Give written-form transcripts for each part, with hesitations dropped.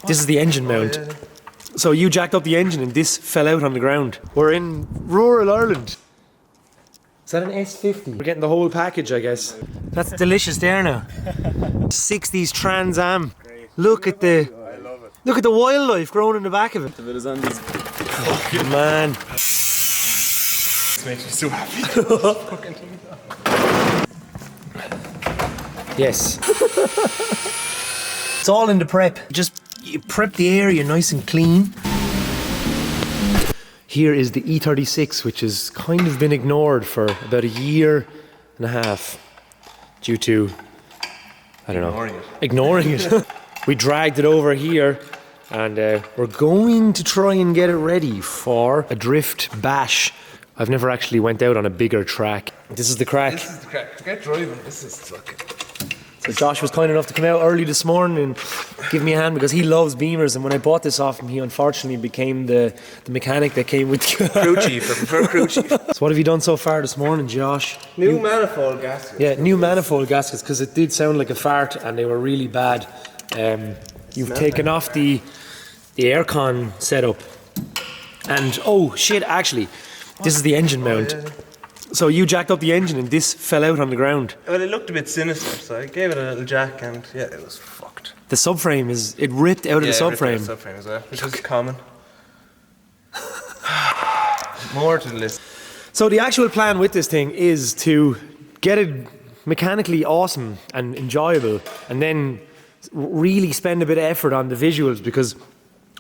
This is the engine mount. Yeah. So you jacked up the engine and this fell out on the ground. We're in rural Ireland. Is that an S50? We're getting the whole package, I guess. That's delicious there now. 60s Trans Am. Look at the wildlife growing in the back of it. If it is on these. Oh, man. This makes me so happy. Yes. It's all in the prep. You prep the area nice and clean. Here is the E36, which has kind of been ignored for about a year and a half due to, I don't know, ignoring it. We dragged it over here and we're going to try and get it ready for a drift bash. I've never actually went out on a bigger track. This is the crack. This is the crack. Get driving. This is fucking. So Josh was kind enough to come out early this morning and give me a hand because he loves Beamers, and when I bought this off him, he unfortunately became the mechanic that came with the Crew chief. I prefer crew chief. So what have you done so far this morning, Josh? New manifold gaskets. Yeah, new manifold gaskets, because it did sound like a fart and they were really bad. You've taken off the aircon setup. And oh shit, actually, this is the engine mount. Yeah. So you jacked up the engine and this fell out on the ground. Well, it looked a bit sinister, so I gave it a little jack, and yeah, it was fucked. The subframe it ripped out of the subframe. The subframe as well, which is common. More to the list. So the actual plan with this thing is to get it mechanically awesome and enjoyable, and then really spend a bit of effort on the visuals, because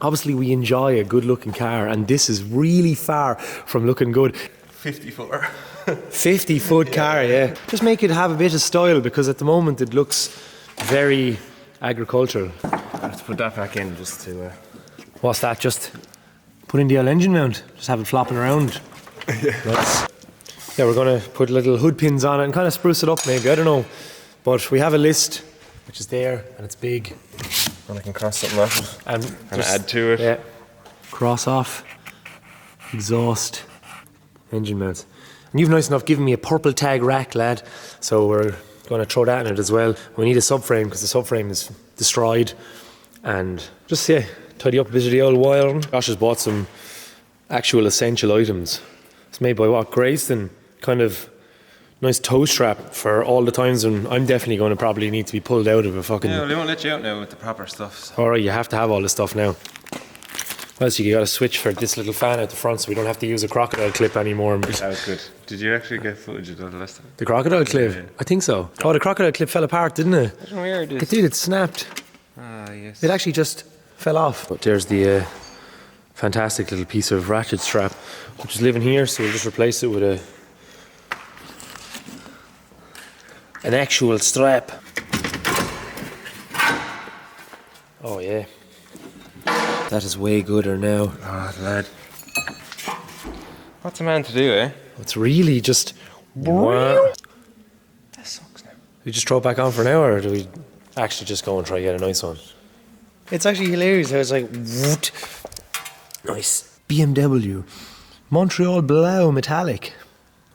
obviously we enjoy a good looking car and this is really far from looking good. 54. 50-foot car, yeah. Just make it have a bit of style, because at the moment it looks very agricultural. I have to put that back in just to... What's that? Just put in the old engine mount. Just have it flopping around. Yeah. Nice. Yeah, we're going to put little hood pins on it and kind of spruce it up maybe, I don't know. But we have a list, which is there, and it's big. And I can cross something off And add to it. Yeah. Cross off, exhaust, engine mounts. And you've nice enough given me a purple tag rack, lad. So we're going to throw that in it as well. We need a subframe because the subframe is destroyed. And just, yeah, tidy up a bit of the old wiring. Josh has bought some actual essential items. It's made by what? Grayston. Kind of nice toe strap for all the times when I'm definitely going to probably need to be pulled out of a fucking... Yeah, well, they won't let you out now with the proper stuff. So. Alright, you have to have all this stuff now. Well, so you got to switch for this little fan at the front so we don't have to use a crocodile clip anymore. That was good. Did you actually get footage of that last time? The crocodile clip? Yeah. I think so. Oh, the crocodile clip fell apart, didn't it? That's weird. It did, it snapped. Ah, yes. It actually just fell off. But there's the fantastic little piece of ratchet strap, which is living here, so we'll just replace it with an actual strap. Oh yeah. That is way gooder now. Oh, lad. What's a man to do, eh? It's really just... That sucks now. We just throw it back on for an hour, or do we actually just go and try to get a nice one? It's actually hilarious how it's like... Whoot. Nice. BMW. Montreal Blau Metallic.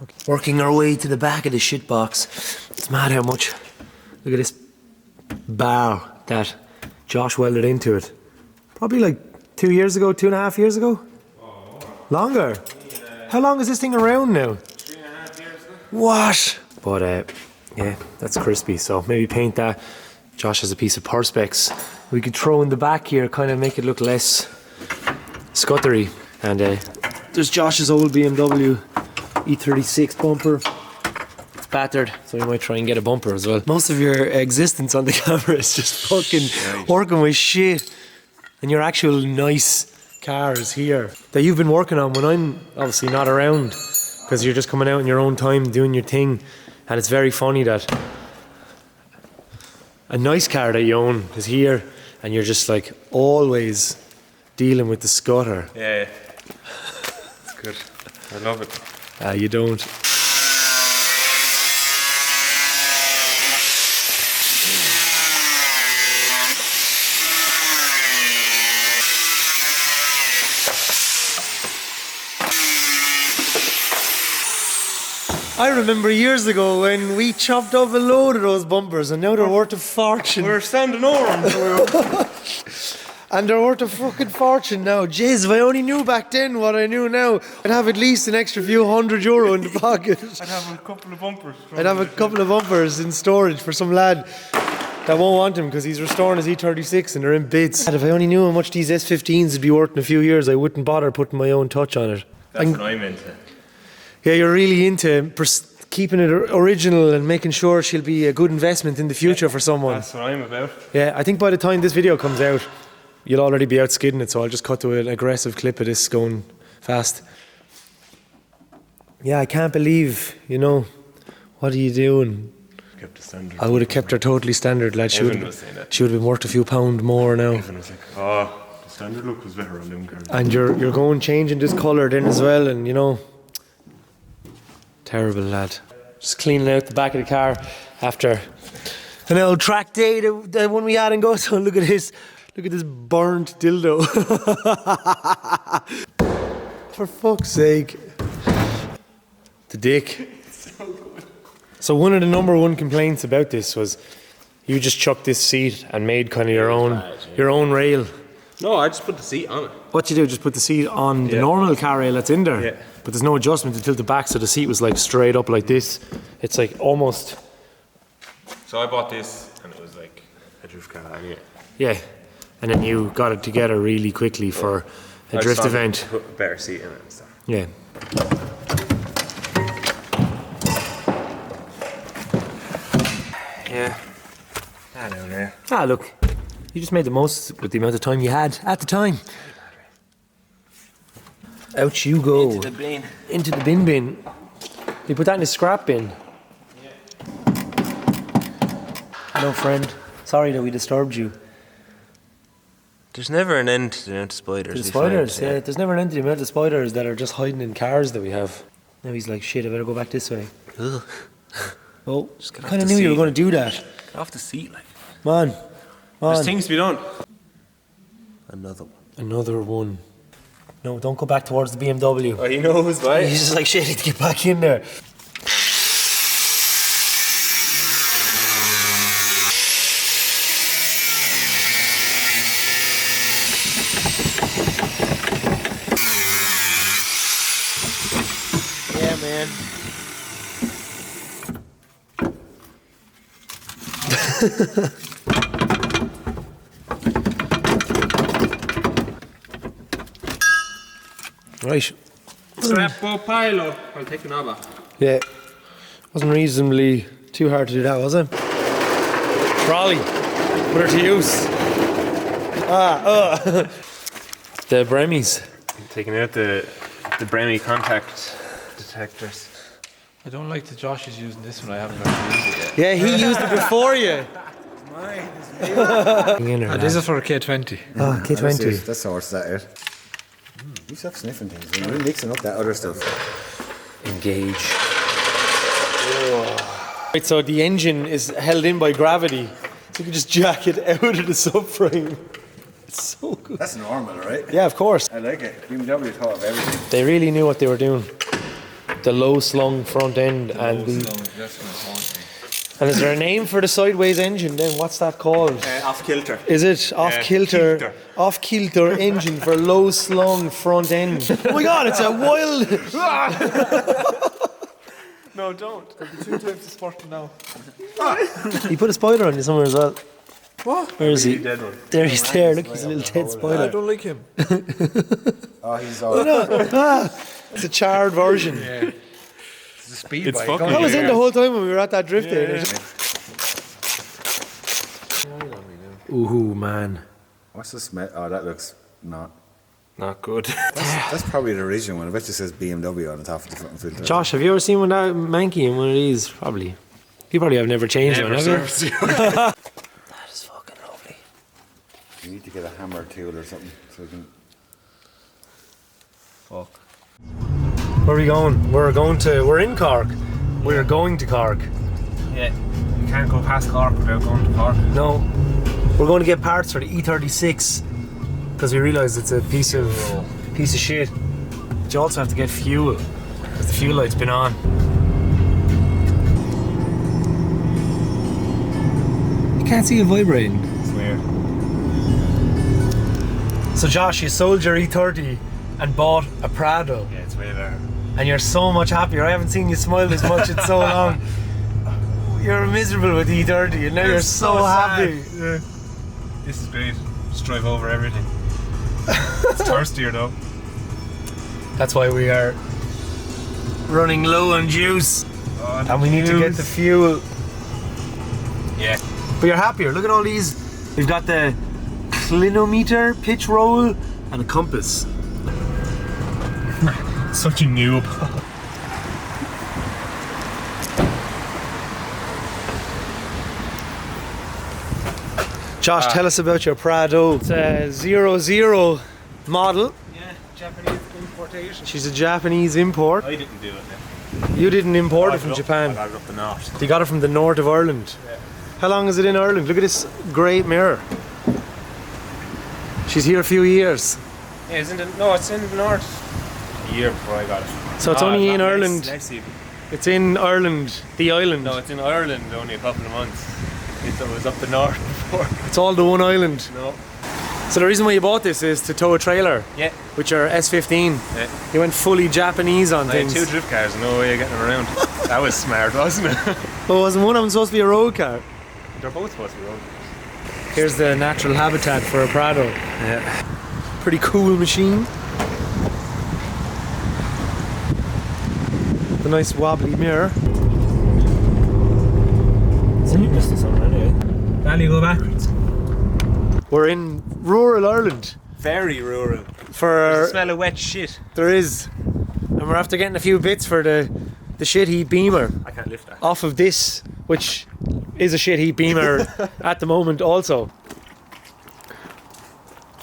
Okay. Working our way to the back of the shit box. It's mad how much... Look at this bar that Josh welded into it. Probably like 2 years ago, 2.5 years ago? Oh, longer? Yeah. How long is this thing around now? 3.5 years now. What? But yeah, that's crispy, so maybe paint that. Josh has a piece of Perspex we could throw in the back here, kind of make it look less scuttery. And there's Josh's old BMW E36 bumper. It's battered, so we might try and get a bumper as well. Most of your existence on the camera is just fucking working with shit. And your actual nice cars here that you've been working on when I'm obviously not around, because you're just coming out in your own time doing your thing. And it's very funny that a nice car that you own is here and you're just like always dealing with the scutter. Yeah. It's good. I love it. You don't. I remember years ago when we chopped up a load of those bumpers and now they're worth a fortune. We're standing over them. And they're worth a fucking fortune now. Jeez, if I only knew back then what I knew now, I'd have at least an extra few €100 in the pocket. I'd have a couple of bumpers. I'd have a couple of bumpers in storage for some lad that won't want him because he's restoring his E36 and they're in bits. And if I only knew how much these S15s would be worth in a few years, I wouldn't bother putting my own touch on it. That's what I'm into. Yeah, you're really into keeping it original and making sure she'll be a good investment in the future for someone. That's what I'm about. Yeah, I think by the time this video comes out, you'll already be out skidding it, so I'll just cut to an aggressive clip of this going fast. Yeah, I can't believe, you know, what are you doing? Kept the standard. I would have kept her totally standard, lad. She would have been worth a few pound more now. Everyone was like, oh, the standard look was better on them cars. And you're going changing this colour then as well, and you know, terrible lad. Just cleaning out the back of the car after an old track day, the one we had in Gozo. Look at this. Look at this burnt dildo. For fuck's sake. The dick. So one of the number one complaints about this was you just chucked this seat and made kind of your own rail. No, I just put the seat on it. What you do, just put the seat on the normal car rail that's in there. Yeah. But there's no adjustment to tilt the back, so the seat was like straight up like this. It's like almost... So I bought this and it was like a drift car anyway. Yeah. And then you got it together really quickly for a drift event. Put a better seat in it and stuff. Yeah. Yeah. I don't know. Ah, look. You just made the most with the amount of time you had at the time. Out you go. Into the bin. Into the bin. You put that in the scrap bin. Yeah. Hello, friend. Sorry that we disturbed you. There's never an end to the amount of spiders. The spiders, yeah. There's never an end to the amount of spiders that are just hiding in cars that we have. Now he's like, shit, I better go back this way. Ugh. Oh, I kind of knew you were going to do that. Get off the seat, like. Man. There's things to be done. Another one. Another one. No, don't go back towards the BMW. Oh, he knows, right? He's just like, shit, I need to get back in there. Yeah, man. Right. Strappo pilo. I'll take another. Yeah. Wasn't reasonably too hard to do that, was it? Raleigh. Put her to use. The Bremies. Taking out the Bremy contact detectors. I don't like that Josh is using this one. I haven't got to use it yet. Yeah, he used it before you. This is for a K20. Oh, K20. That sorts that out. You stop sniffing things. You're mixing up that other stuff. Engage. Right, so the engine is held in by gravity. So you can just jack it out of the subframe. It's so good. That's normal, right? Yeah, of course. I like it. BMW thought of everything. They really knew what they were doing. The low slung front end and the... And is there a name for the sideways engine then? What's that called? Off kilter. Is it off-kilter? kilter. Off-kilter engine for low slung front end. Oh my god, it's a wild... No, don't. There'll be 2 types of sport now. He put a spoiler on you somewhere as well. What? Where is he? Dead one. There he's there. Look, he's a little dead I spoiler. don't like him. Oh, he's all... It's a charred version. Yeah. It's a speed It's bike. fucking- I was in the whole time when we were at that drift day. Ooh, man. What's the smell? Oh, that looks not... Not good. That's probably the original one. I bet it says BMW on the top of the front filter. Josh, have you ever seen one that manky in one of these? Probably. You probably have never changed one, have you? That is fucking lovely. You need to get a hammer tool or something so we can... Fuck. Where are we going? We're in Cork. We're going to Cork. Yeah. You can't go past Cork without going to Cork. No. We're going to get parts for the E36 because we realise it's a piece of shit. But you also have to get fuel because the fuel light's been on. You can't see it vibrating. It's weird. So Josh, you sold your E30 and bought a Prado. Yeah, it's way better. And you're so much happier. I haven't seen you smile this much in so long. You're miserable with the E30 and now you're so happy. Yeah. This is great. Just drive over everything. It's thirstier though. That's why we are running low on juice. And we need to get the fuel. Yeah. But you're happier. Look at all these. We've got the clinometer, pitch roll, and a compass. Such a noob. Josh, tell us about your Prado. It's a 00 model. Yeah, Japanese importation. She's a Japanese import. I didn't do it. You didn't import it from Japan. I got it up the north. You got it from the north of Ireland. Yeah. How long is it in Ireland? Look at this great mirror. She's here a few years. Yeah, it's in the north. A year before I got it. So it's only in Ireland. Less even. It's in Ireland, the island. No, it's in Ireland only a couple of months. It was up the north before. It's all the one island. No. So the reason why you bought this is to tow a trailer. Yeah. With your S15. Yeah. You went fully Japanese on I had things. 2 drift cars, no way of getting them around. That was smart, wasn't it? But wasn't one of them supposed to be a road car? They're both supposed to be road. Here's the natural habitat for a Prado. Yeah. Pretty cool machine. The nice wobbly mirror. So you missed this one anyway. Valley, go backwards. We're in rural Ireland. Very rural. For Smell of wet shit. there is, and we're after getting a few bits for the shit heat beamer I can't lift that. off of this, which is a shit heat beamer at the moment also.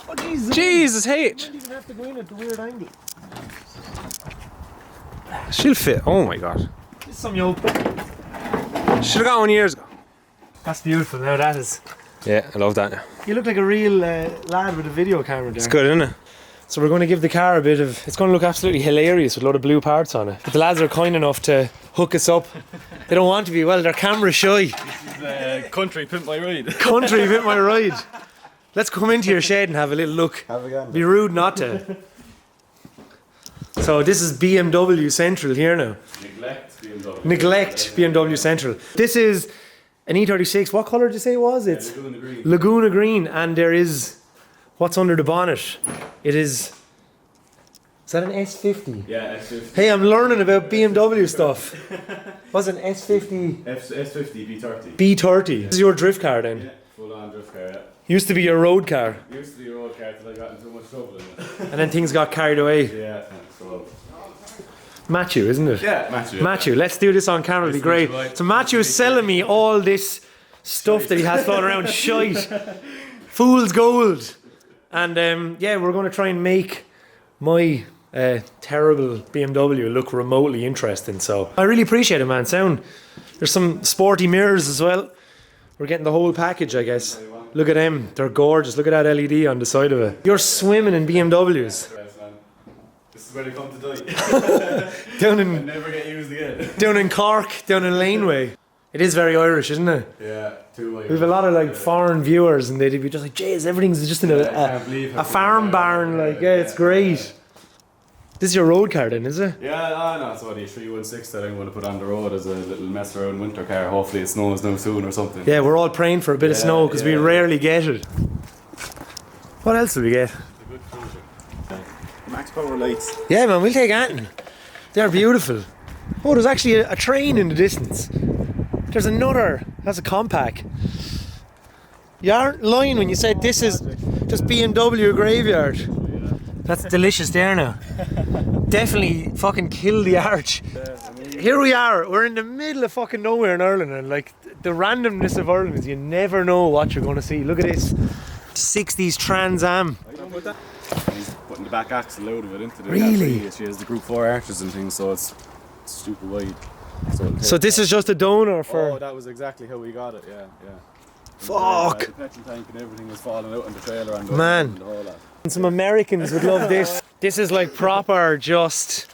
Oh, Jesus H. You have to go in at the weird angle. She'll fit. Oh my god. This is some yoke. Should have got one years ago. That's beautiful. Now that is. Yeah, I love that. You look like a real lad with a video camera there. It's good, isn't it? So we're going to give the car a bit of. It's going to look absolutely hilarious with a load of blue parts on it. But the lads are kind enough to hook us up. They don't want to be. Well, they're camera shy. Country pimp my ride. Country bit my ride. Let's come into your shed and have a little look. Have a go. Be rude not to. So this is BMW Central here now. Neglect BMW Central. This is an E36. What colour did you say it was? It's Laguna Green. Laguna Green, and there is what's under the bonnet. It is. Is that an S50? Yeah, S50. Hey, I'm learning about BMW stuff. What's an S50 S50 B30. B30? This is your drift car then? Yeah, full on drift car, yeah. Used to be your road car, Used to be a road car till I got into too much trouble in it. and then things got carried away. Yeah, thanks. So, Matthew, isn't it? yeah, Matthew. Matthew, let's do this on camera, it'll be great. So Matthew is selling me all this stuff that he has floating around, shite. Fool's gold. And yeah, we're going to try and make my terrible BMW look remotely interesting. So I really appreciate it, man. There's some sporty mirrors as well. We're getting the whole package, I guess. Look at them, they're gorgeous. Look at that LED on the side of it. You're swimming in BMWs. Yes, man. This is where they come to die. Down And in never get used again. down in Cork, down in Laneway. It is very Irish, isn't it? Yeah, too late. We have a lot of like foreign viewers, and they'd be just like, "Jeez, everything's just in can't believe how a farm cool barn." they are. Like, yeah, it's great. This is your road car, then, is it? Yeah, no, it's only a 316 that I'm going to put on the road as a little mess around winter car. Hopefully it snows now soon or something. Yeah, we're all praying for a bit of snow because we yeah. rarely get it. What else do we get? A good cruiser. Max power lights. Yeah, man, we'll take anything. They're beautiful. Oh, there's actually a train in the distance. There's another. That's a compact. You aren't lying when you said this is just BMW graveyard. That's delicious there now. Definitely fucking kill the arch. Here we are. We're in the middle of fucking nowhere in Ireland, and like the randomness of Ireland is you never know what you're going to see. Look at this 60s Trans Am. He's putting the back axle out of it into the Really? She has the Group 4 arches and things, so it's super wide. So, So this is just a donor Oh, for. that was exactly how we got it, yeah. Fuck. The petrol tank and everything was falling out on the trailer and Man. and the whole lot. And some Americans would love this. This is like proper just.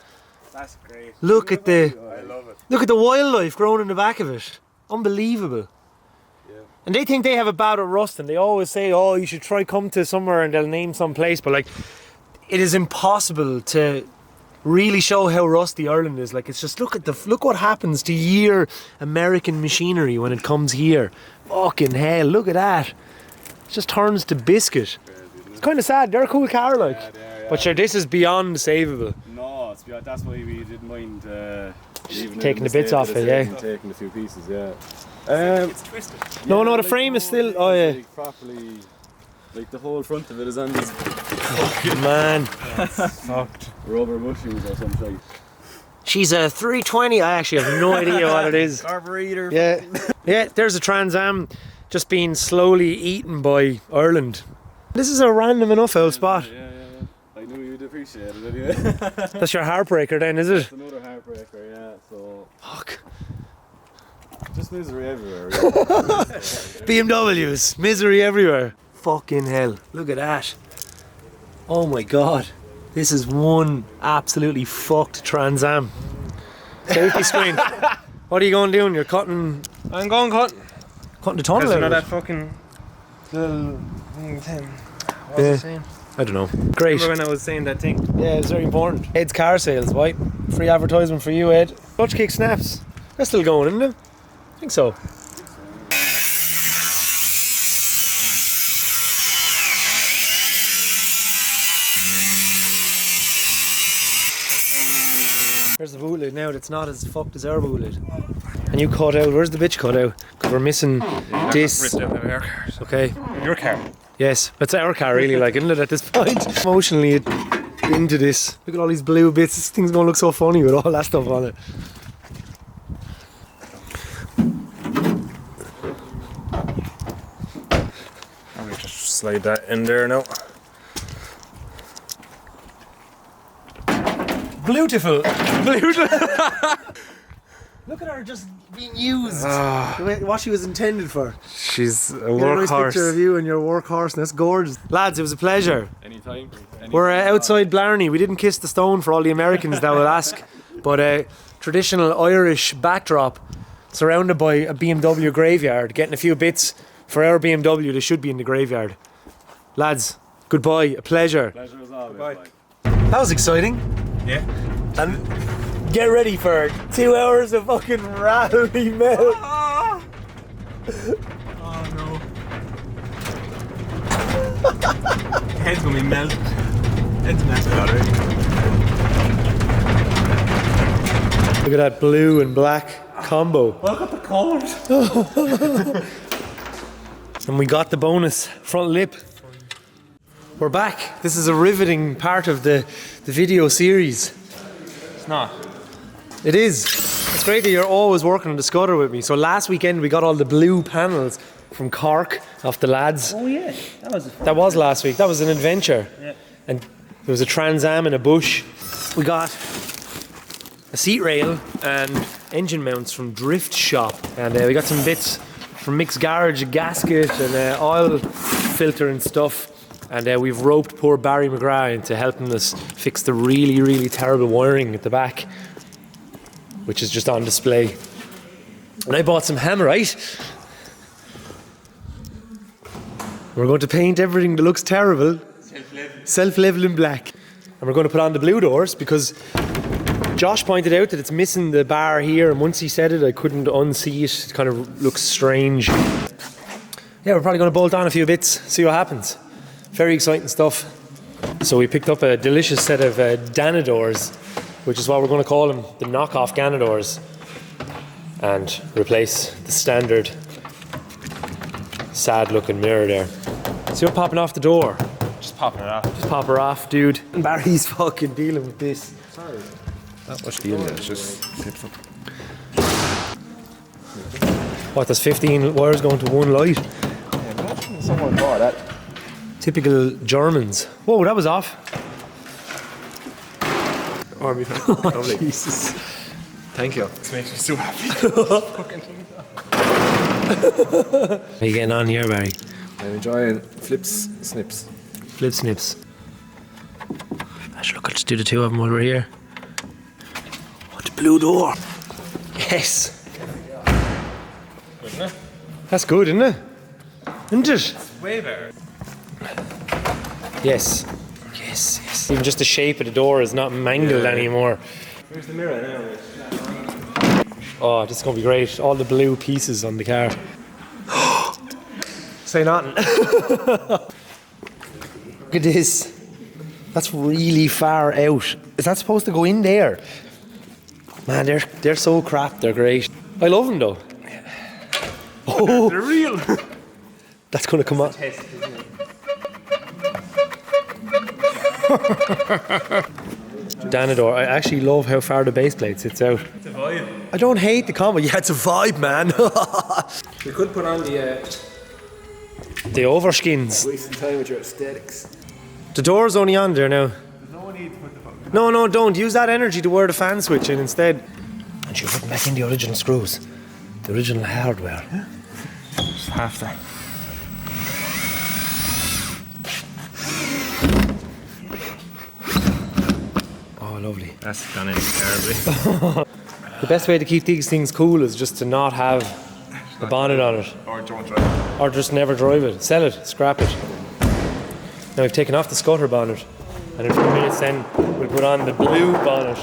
That's great. Look at the I love it. look at the wildlife growing in the back of it. Unbelievable. Yeah. And they think they have a bad at rust, and they always say, oh, you should try come to somewhere, and they'll name some place, but like, it is impossible to really show how rusty Ireland is. Like, it's just, look what happens to year American machinery when it comes here. Fucking hell, look at that. It just turns to biscuit. It's kind of sad. They're a cool car, like. Yeah. But sure, this is beyond savable. No, it's beyond, that's why we didn't mind taking the bits off it, yeah. Taking a few pieces, yeah. It's twisted. No, the frame is still. Oh yeah. Like, properly, like the whole front of it is on these Man. Fucked. rubber bushings or something. She's a 320. I actually have no idea what it is. Carburetor. Yeah. Yeah, there's a Trans Am just being slowly eaten by Ireland. This is a random enough old spot. Yeah. I knew you'd appreciate it anyway. That's your heartbreaker then, is it? It's another heartbreaker, yeah. So Fuck. just misery everywhere. Yeah. BMWs, misery everywhere. Fucking hell, look at that. Oh my god. This is one absolutely fucked Trans Am. Safety screen. What are you going doing? You're cutting I'm going cutting. the tunnel There's out of that it. fucking little thing. What was Yeah. I saying? I don't know. Great. Remember when I was saying that thing? Yeah, it's very important. Ed's car sales, right? Free advertisement for you, Ed. Clutch kick snaps. They're still going, isn't it? I think so. There's the boot lid now that's not as fucked as our boot lid. And you cut out, where's the bitch cut out? Because we're missing this. Ripped out of our cars. Okay. Your car. Yes, that's our car really, like, isn't it, at this point? Emotionally into this. Look at all these blue bits. This thing's gonna look so funny with all that stuff on it. I'm gonna just slide that in there now. Beautiful. Look at her just being used. What she was intended for. She's a Get a nice picture of workhorse. you and your workhorse, and that's gorgeous. Lads, it was a pleasure. Anytime. We're outside Blarney. We didn't kiss the stone for all the Americans that will ask, but a traditional Irish backdrop surrounded by a BMW graveyard, getting a few bits for our BMW. They should be in the graveyard. Lads, goodbye. A pleasure. Pleasure as always. Bye. That was exciting. Yeah. And get ready for 2 hours of fucking rattly metal. Oh no. Head's gonna be melted. Head's melted already. Look at that blue and black combo. Look at the colours. And we got the bonus front lip. We're back. This is a riveting part of the video series. It's not. It is. It's great that you're always working on the scudder with me. So last weekend we got all the blue panels from Cork off the lads. Oh yeah, That was last week. That was an adventure. Yeah. And there was a Trans Am in a bush. We got a seat rail and engine mounts from Drift Shop. And we got some bits from Mick's Garage, a gasket and oil filter and stuff. And we've roped poor Barry McGrath into helping us fix the really, really terrible wiring at the back, which is just on display. And I bought some Hammerite. We're going to paint everything that looks terrible self-leveling black. And we're going to put on the blue doors because Josh pointed out that it's missing the bar here, and once he said it I couldn't unsee it. It kind of looks strange. Yeah, we're probably going to bolt on a few bits, see what happens. Very exciting stuff. So we picked up a delicious set of Danadors, which is what we're going to call them, the knockoff Ganadors, and replace the standard sad looking mirror there. See what popping off the door? Just popping it off. Just pop her off, dude. Barry's fucking dealing with this. Not much deal with it, it's just What, there's 15 wires going to one light? someone bought that. Typical Germans. Whoa, that was off. Army. Lovely. Jesus. Thank you. This makes me so happy. How you getting on here, Barry? I'm enjoying flips, snips. Flip snips. Gosh, look, let's do the two of them while we're here. Oh, the blue door. Yes. Isn't it? That's good, isn't it? Isn't it? Way better. Yes. Yes, yes. Even just the shape of the door is not mangled anymore. Where's the mirror now? Oh, this is going to be great. All the blue pieces on the car. Say nothing. Look at this. That's really far out. Is that supposed to go in there? Man, they're so crap. They're great. I love them though. Oh, They're real. that's going to come out. Danador, I actually love how far the base plate sits out. It's a vibe. I don't hate the combo. Yeah, it's a vibe, man. We could put on the overskins. Wasting time with your aesthetics. The door's only on there now. There's no need to put the fucking... No, don't. Use that energy to wear the fan switch in instead. And you put back in the original screws. The original hardware. Just have to. Oh, lovely. That's gone in terribly. The best way to keep these things cool is just to not have a bonnet on it. Or don't drive it. Or just never drive it. Sell it. Scrap it. Now we've taken off the scutter bonnet. And in a few minutes then we'll put on the blue bonnet.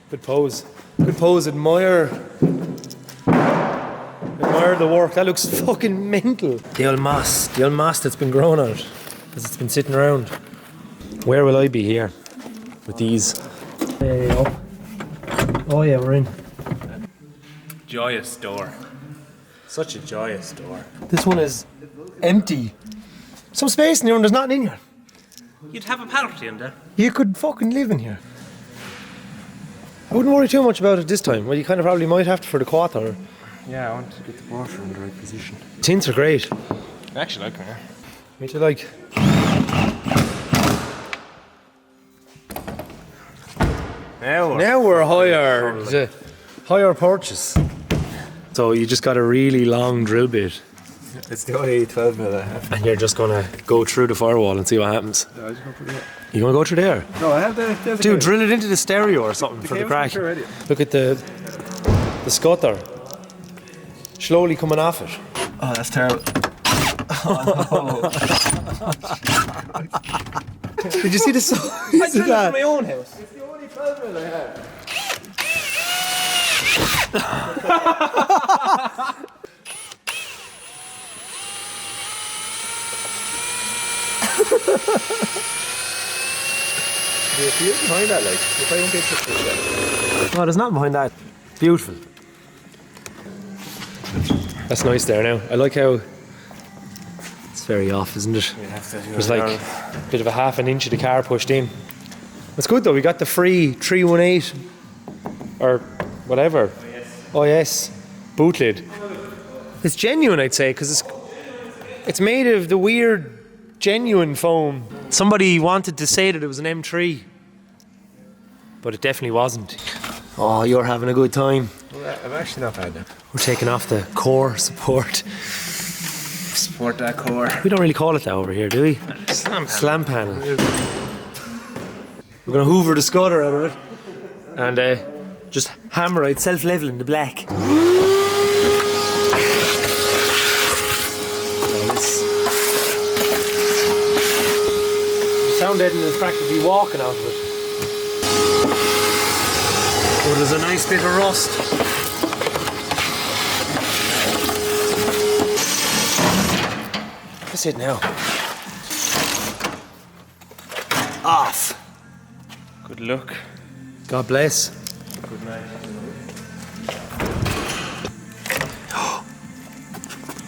Good pose. Good pose. Admire the work. That looks fucking mental. The old moss that's been growing on it. Because it's been sitting around. Where will I be here with these? There you go. Oh yeah, we're in. Joyous door. Such a joyous door. This one is empty. Some space in here and there's nothing in here. You'd have a party in there. You could fucking live in here. I wouldn't worry too much about it this time. Well, you kind of probably might have to for the quarter. Yeah, I want to get the washer in the right position. Tints are great. I actually like them here. Me too, like. Now we're higher. It's a higher purchase. So you just got a really long drill bit. It's the only 12 mil I have. And you're just gonna go through the firewall and see what happens. No, I just gonna put it. You gonna go through there? No, I have the. Dude, drill it into the stereo or something for the crack. Look at the scutter. Slowly coming off it. Oh, that's terrible. Did you see the size of that? my own house. It's the only 12 mil I have. Do you feel behind that, like, if I don't get such a shit? No, there's nothing behind that. It's beautiful. That's nice there now. I like how it's very off, isn't it? There's like a bit of a half an inch of the car pushed in. It's good though, we got the free 318 or whatever. Oh yes, boot lid. It's genuine, I'd say, because it's made of the weird genuine foam. Somebody wanted to say that it was an M3, but it definitely wasn't. Oh, you're having a good time. I'm actually not bad now. We're taking off the core support. Support that core. We don't really call it that over here, do we? Slam panel. We're going to hoover the scutter out of it and just hammer it, self-leveling the black. The sound deadening is practically walking out of it. Oh, there's a nice bit of rust. That's it now. Off. Good luck. God bless. Good night.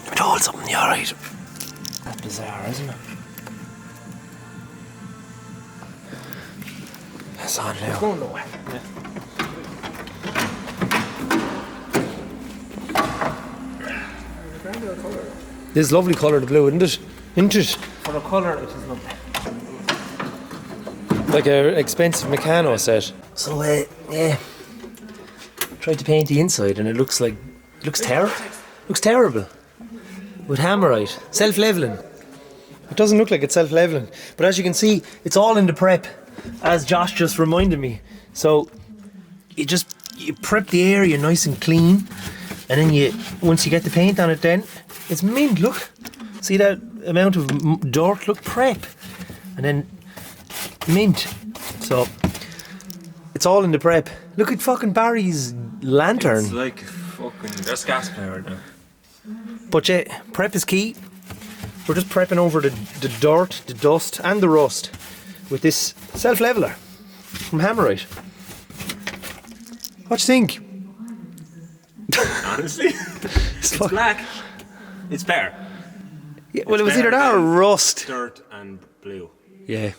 We told something, you alright? That's bizarre, isn't it? It's on now. Going nowhere. Yeah. This lovely colour, the blue, isn't it? Isn't it? For a colour, it is lovely. Like an expensive Meccano set. So, yeah. Tried to paint the inside and it looks terrible. Looks terrible. With hammerite. Self-leveling. It doesn't look like it's self-leveling. But as you can see, it's all in the prep. As Josh just reminded me. So, you prep the area nice and clean. And then once you get the paint on it then, It's mint, look. See that amount of dirt? Look, prep. And then mint. So, it's all in the prep. Look at fucking Barry's lantern. It's like fucking. There's gas powered now. But yeah, prep is key. We're just prepping over the dirt, the dust and the rust with this self-leveler from Hammerite. What do you think? Honestly, it's black. It's better. Yeah, well, it was either that or rust. Dirt and blue. Yeah.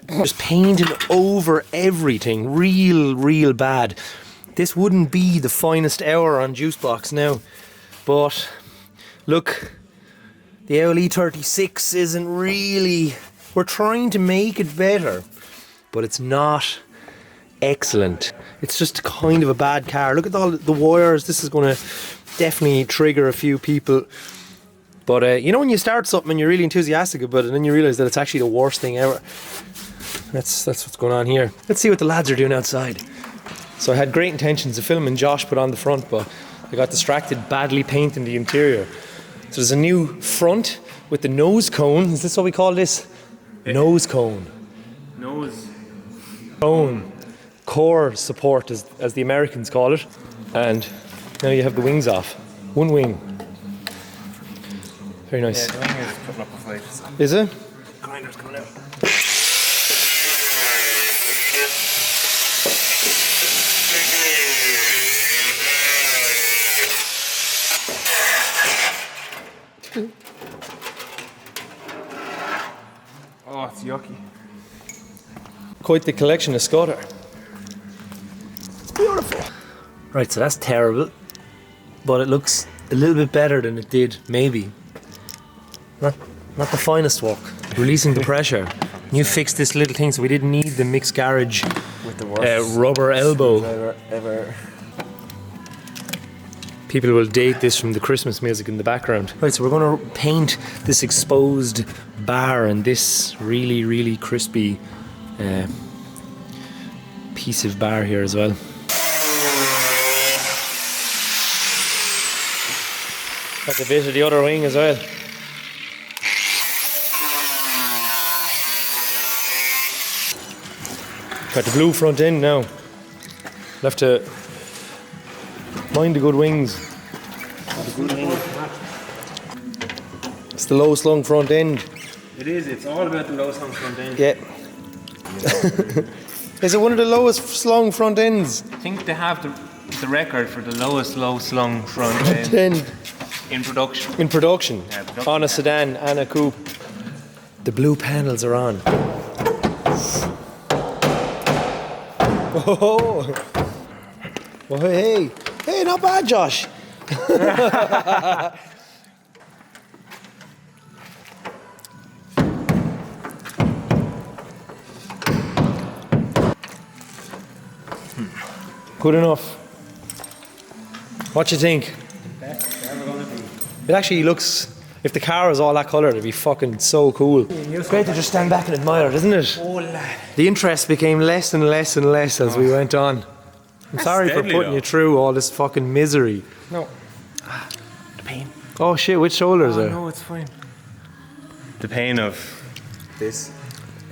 Just painting over everything, real bad. This wouldn't be the finest hour on Juicebox now, but look, the E36 isn't really. We're trying to make it better, but it's not excellent. It's just kind of a bad car. Look at all the wires. This is going to definitely trigger a few people. But you know when you start something and you're really enthusiastic about it, and then you realise that it's actually the worst thing ever. That's what's going on here. Let's see what the lads are doing outside. So I had great intentions of filming Josh put on the front, but I got distracted badly painting the interior. So there's a new front with the nose cone. Is this what we call this? Nose cone. Nose. Cone. Core support, as the Americans call it. And now you have the wings off. One wing. Very nice. Yeah, the wing is putting up a fight. Is it? Grinder's coming out. Oh, it's yucky. Quite the collection of Scotter. It's beautiful. Right, so that's terrible, but it looks a little bit better than it did, maybe. Not the finest work. Releasing the pressure. You fixed this little thing, so we didn't need the mixed garage With the worst rubber elbow. ever. People will date this from the Christmas music in the background. Right, so we're going to paint this exposed bar and this really crispy piece of bar here as well. Got the bit of the other wing as well. Got the blue front end now. Left to mind the good wings. It's the low slung front end. It is. It's all about the low slung front end. Yeah. Is it one of the lowest slung front ends? I think they have the record for the lowest low slung front end End in production. in production, Yeah, production, on a yeah. sedan and a coupe. The blue panels are on. Oh, oh hey, not bad, Josh. Good enough. What do you think? It actually looks, if the car is all that colour, it'd be fucking so cool. It's great to just stand back and admire it, isn't it? Oh, lad. The interest became less and less and less as we went on. I'm sorry for deadly, putting though. you through all this fucking misery. No. The pain. Oh shit, which shoulders Oh, are? no, it's fine. The pain of This.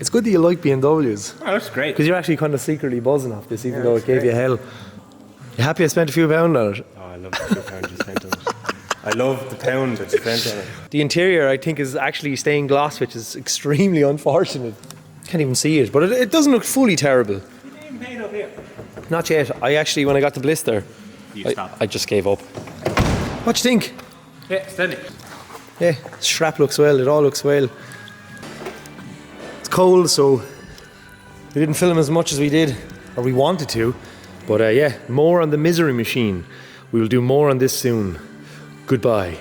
It's good that you like BMWs. Oh, that's great. Because you're actually kind of secretly buzzing off this, even though it gave you hell. You happy I spent a few pounds on it? Oh, I love the £2 you spent on it. I love the pound that you spent on it. The interior, I think, is actually stained glass, which is extremely unfortunate. Can't even see it, but it doesn't look fully terrible. You didn't even paint up here. Not yet. I actually, when I got the blister, I just gave up. What do you think? Yeah, steady. Yeah, strap looks well, it all looks well. It's cold, so we didn't film as much as we did, or we wanted to. But yeah, more on the misery machine. We will do more on this soon. Goodbye.